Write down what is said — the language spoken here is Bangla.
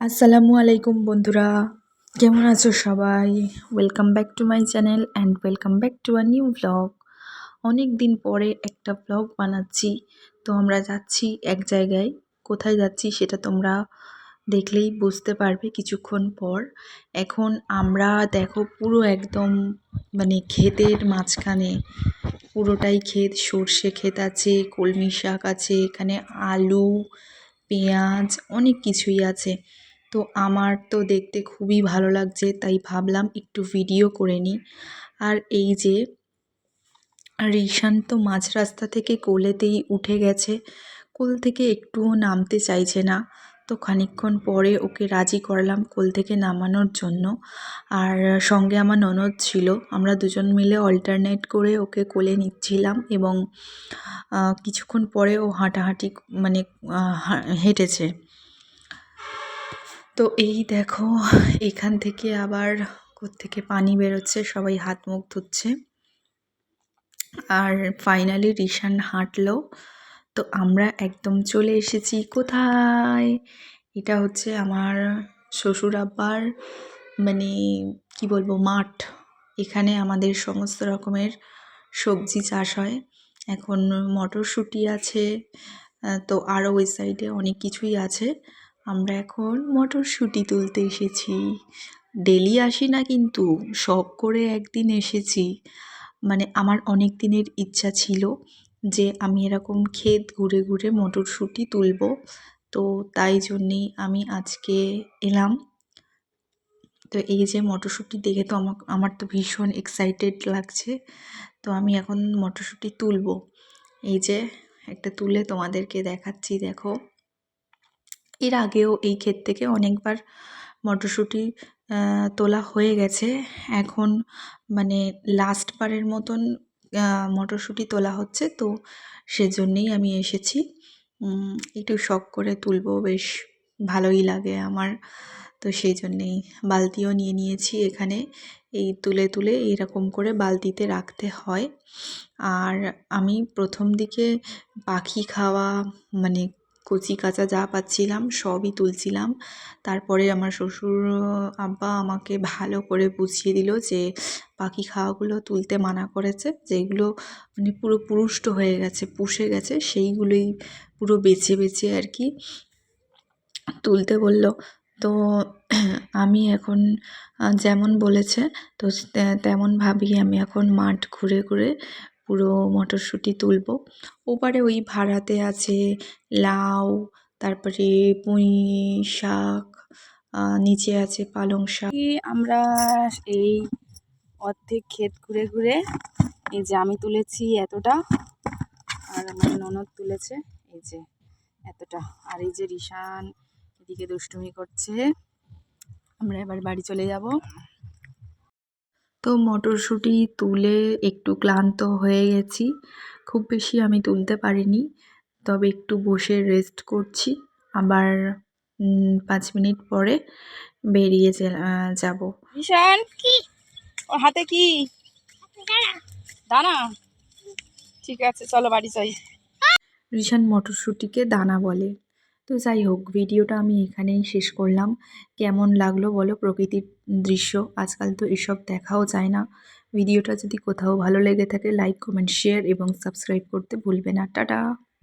আসসালামু আলাইকুম বন্ধুরা, কেমন আছো সবাই? Welcome back to my channel and welcome back to a new blog. অনেক দিন পরে একটা ব্লগ বানাচ্ছি। তো আমরা যাচ্ছি এক জায়গায়। কোথায় যাচ্ছি সেটা তোমরা দেখলেই বুঝতে পারবে কিছুক্ষণ পর। এখন আমরা দেখো পুরো একদম ক্ষেতের মাঝখানে, পুরোটাই ক্ষেত, সর্ষে ক্ষেত আছে, কলমি শাক আছে, এখানে আলু, পেঁয়াজ অনেক কিছুই আছে। তো আমার তো দেখতে খুবই ভালো লাগছে, তাই ভাবলাম একটু ভিডিও করে নিই। আর এই যে রিশান তো মাঝ রাস্তা থেকে কোলেতেই উঠে গেছে, কোল থেকে একটুও নামতে চাইছে না। তো খানিকক্ষণ পরে ওকে রাজি করালাম কোল থেকে নামানোর জন্য। আর সঙ্গে আমার ননদ ছিল, আমরা দুজন মিলে অল্টারনেট করে ওকে কোলে নিচ্ছিলাম এবং কিছুক্ষণ পরে ও হাঁটাহাঁটি হেঁটেছে। তো এই দেখো এখান থেকে আবার কোত্থেকে পানি বেরোচ্ছে, সবাই হাত মুখ ধুচ্ছে। আর ফাইনালি রিশান হাঁটলো। তো আমরা একদম চলে এসেছি কোথায়? এটা হচ্ছে আমার শ্বশুর আব্বার কি বলবো মাঠ। এখানে আমাদের সমস্ত রকমের সবজি চাষ হয়। এখন মটরশুঁটি আছে, তো আরও ওই সাইডে অনেক কিছুই আছে। আমরা এখন মটরশুঁটি তুলতে এসেছি। ডেলি আসি না, কিন্তু শখ করে একদিন এসেছি। আমার অনেক দিনের ইচ্ছা ছিল যে আমি এরকম ক্ষেত ঘুরে ঘুরে মটরশুঁটি তুলব। তো তাই জন্যেই আমি আজকে এলাম। তো এই যে মটরশুঁটি দেখে তো আমার তো ভীষণ এক্সাইটেড লাগছে। তো আমি এখন মটরশুঁটি তুলব। এই যে একটা তুলে তোমাদেরকে দেখাচ্ছি, দেখো। এর আগেও এই ক্ষেত থেকে অনেকবার মটরশুঁটি তোলা হয়ে গেছে। এখন লাস্ট বারের মতন মটরশুঁটি তোলা হচ্ছে, তো সেজন্যেই আমি এসেছি। একটু শখ করে তুলবো, বেশ ভালোই লাগে আমার। তো সেই জন্যেই বালতিও নিয়ে নিয়েছি এখানে। এই তুলে তুলে এইরকম করে বালতিতে রাখতে হয়। আর আমি প্রথম দিকে পাখি খাওয়া কচি কাঁচা যা পাচ্ছিলাম সবই তুলছিলাম। তারপরে আমার শ্বশুর আব্বা আমাকে ভালো করে বুঝিয়ে দিল যে পাখি খাওয়াগুলো তুলতে মানা করেছে, যেগুলো পুরো পুরুষ্ট হয়ে গেছে, পুষে গেছে, সেইগুলোই পুরো বেছে বেছে আর কি তুলতে বলল। তো আমি এখন যেমন বলেছে তো তেমনভাবেই আমি এখন মাঠ ঘুরে ঘুরে পুরো মটরশুঁটি তুলব। ওপারে ওই ভাড়াতে আছে লাউ, তারপরে পুঁই শাক, নিচে আছে পালং শাক। আমরা এই অর্ধেক ক্ষেত ঘুরে ঘুরে, এই যে আমি তুলেছি এতটা, আর আমার ননদ তুলেছে এই যে এতটা, আর এই যে রিশান এদিকে দুষ্টুমি করছে। আমরা এবার বাড়ি চলে যাব। তো মটরশুঁটি তুলে একটু ক্লান্ত হয়ে গেছি, খুব বেশি আমি তুলতে পারিনি, তবে একটু বসে রেস্ট করছি। আবার 5 মিনিট পরে বেরিয়ে যাব। রিশান, কি ওর হাতে? কি দানা? ঠিক আছে, চলো বাড়ি যাই। রিশান মটরশুঁটিকে দানা বলে। তো যাই হোক, ভিডিওটা আমি এখানেই শেষ করলাম। কেমন লাগলো বলো প্রকৃতির দৃশ্য? আজকাল তো এসব দেখাও যায় না। ভিডিওটা যদি কোথাও ভালো লেগে থাকে লাইক, কমেন্ট, শেয়ার এবং সাবস্ক্রাইব করতে ভুলবে না। টাটা।